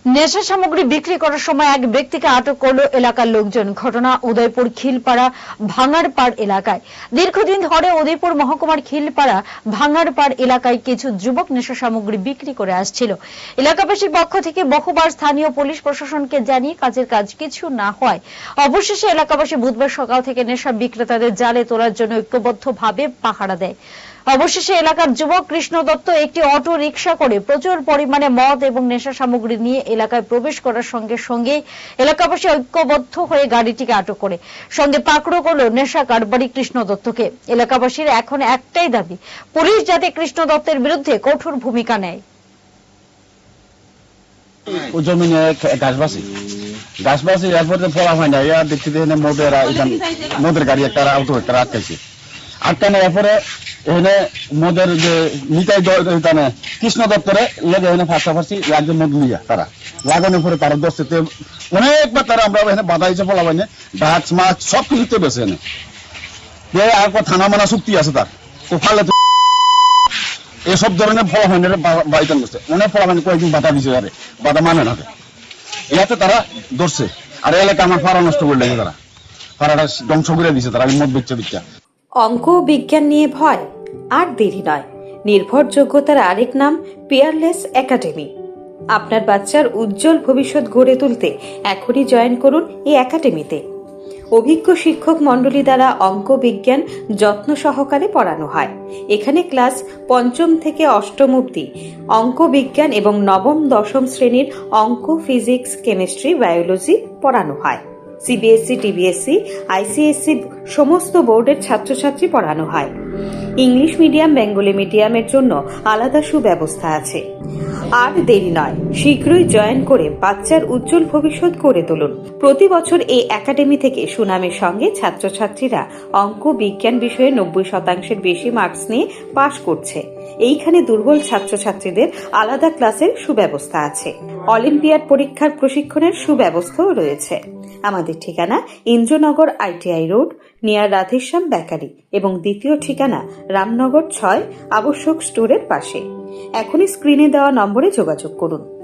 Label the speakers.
Speaker 1: নেশা সামগ্রী বিক্রি করার সময় এক ব্যক্তিকে আটক করল এলাকার লোকজন। ঘটনা উদয়পুর খিলপাড়া ভাঙারপাড় এলাকায়। দীর্ঘদিন ধরে উদয়পুর মহকুমার খিলপাড়া ভাঙারপাড় এলাকায় কিছু যুবক নেশা সামগ্রী বিক্রি করে আসছিল। এলাকাবাসীর পক্ষ থেকে বহুবার স্থানীয় পুলিশ প্রশাসনকে জানিয়ে কাজের কাজ কিছু না হয় অবশেষে এলাকাবাসী বুধবার সকাল থেকে নেশা বিক্রেতাদের জালে তোলার জন্য ঐক্যবদ্ধভাবে পাহারা দেয়। অবশেষে এলাকার যুবক কৃষ্ণ দত্ত একটি অটো রিকশা করে প্রচুর পরিমাণে মদ এবং নেশা সামগ্রী নিয়ে এলাকায় প্রবেশ করার সঙ্গে সঙ্গে এলাকাবাসী ঐক্যবদ্ধ হয়ে গাড়িটিকে আটক করে সঙ্গে পাকড়ো করল নেশা কারবারি কৃষ্ণ দত্তকে। এলাকাবাসীর এখন একটাই দাবি, পুলিশ যাতে কৃষ্ণ দত্তের বিরুদ্ধে কঠোর ভূমিকা নেয়।
Speaker 2: গাছবাসী এরপরে ফলা হয় না, ইয়ার দেখতে মদের গাড়ি একটা আউটো একটা আটকাইছে। আটকানো এরপরে এখানে মদের যে নিতাই কৃষ্ণ দপ্তরে লেগে এখানে ফাঁসাফাঁসি একজন মদ নিয়ে তারা লাগানোর পরে তারা দশতে অনেকবার তারা আমরা এখানে বাধা হিসেবে ফলা হয় না, গাছ মাছ সব কিছুতে বেছে এনে আর থানা মানা চুক্তি আছে তার তো ফালে এসব ধরনের ফলা হয় না বাইতান করছে অনেক ফলা মানে কয়েকদিন বাধা দিছে আরে বাধা মানে না ইয়াতে তারা ধরছে। আর এলাকা আমার ফাড়া নষ্ট করে লেগে তারা ফাড়াটা ধ্বংস করে দিছে তারা মদ বেচা বিচ্ছা।
Speaker 3: অঙ্ক বিজ্ঞান নিয়ে ভয় আর দেরি নয়, নির্ভরযোগ্যতার আরেক নাম পিয়ারলেস একাডেমি। আপনার বাচ্চার উজ্জ্বল ভবিষ্যৎ গড়ে তুলতে এখনই জয়েন করুন এই একাডেমিতে। অভিজ্ঞ শিক্ষক মণ্ডলী দ্বারা অঙ্ক বিজ্ঞান যত্ন সহকারে পড়ানো হয়। এখানে ক্লাস ৫ম থেকে ৮ম অবধি অঙ্ক বিজ্ঞান এবং নবম দশম শ্রেণীর অঙ্ক, ফিজিক্স, কেমিস্ট্রি, বায়োলজি পড়ানো হয়। সিবিএসসি, টিবিএসসি, আইসিএসসি সমস্ত বোর্ডের ছাত্রছাত্রী পড়ানো হয়। ইংলিশ মিডিয়াম, বেঙ্গলি মিডিয়ামের জন্য আলাদা সুব্যবস্থা আছে। আর দেরি নয়, শীঘ্রই জয়েন করে বাচ্চার উজ্জ্বল ভবিষ্যৎ গড়ে তুলুন। প্রতি বছর এই একাডেমি থেকে সুনামের সঙ্গে ছাত্রছাত্রীরা অঙ্ক বিজ্ঞান বিষয়ে ৯০% বেশি মার্কস নিয়ে পাশ করছে। এইখানে দুর্বল ছাত্রছাত্রীদের আলাদা ক্লাসের সুব্যবস্থা আছে। অলিম্পিয়াড পরীক্ষার প্রশিক্ষণের সুব্যবস্থাও রয়েছে। আমাদের ঠিকানা Indranagar ITI road, near Radheshyam bakery এবং দ্বিতীয় ঠিকানা রামনগর ৬ আবশ্যক স্টোরের পাশে। এখনই স্ক্রিনে দেওয়া নম্বরে যোগাযোগ করুন।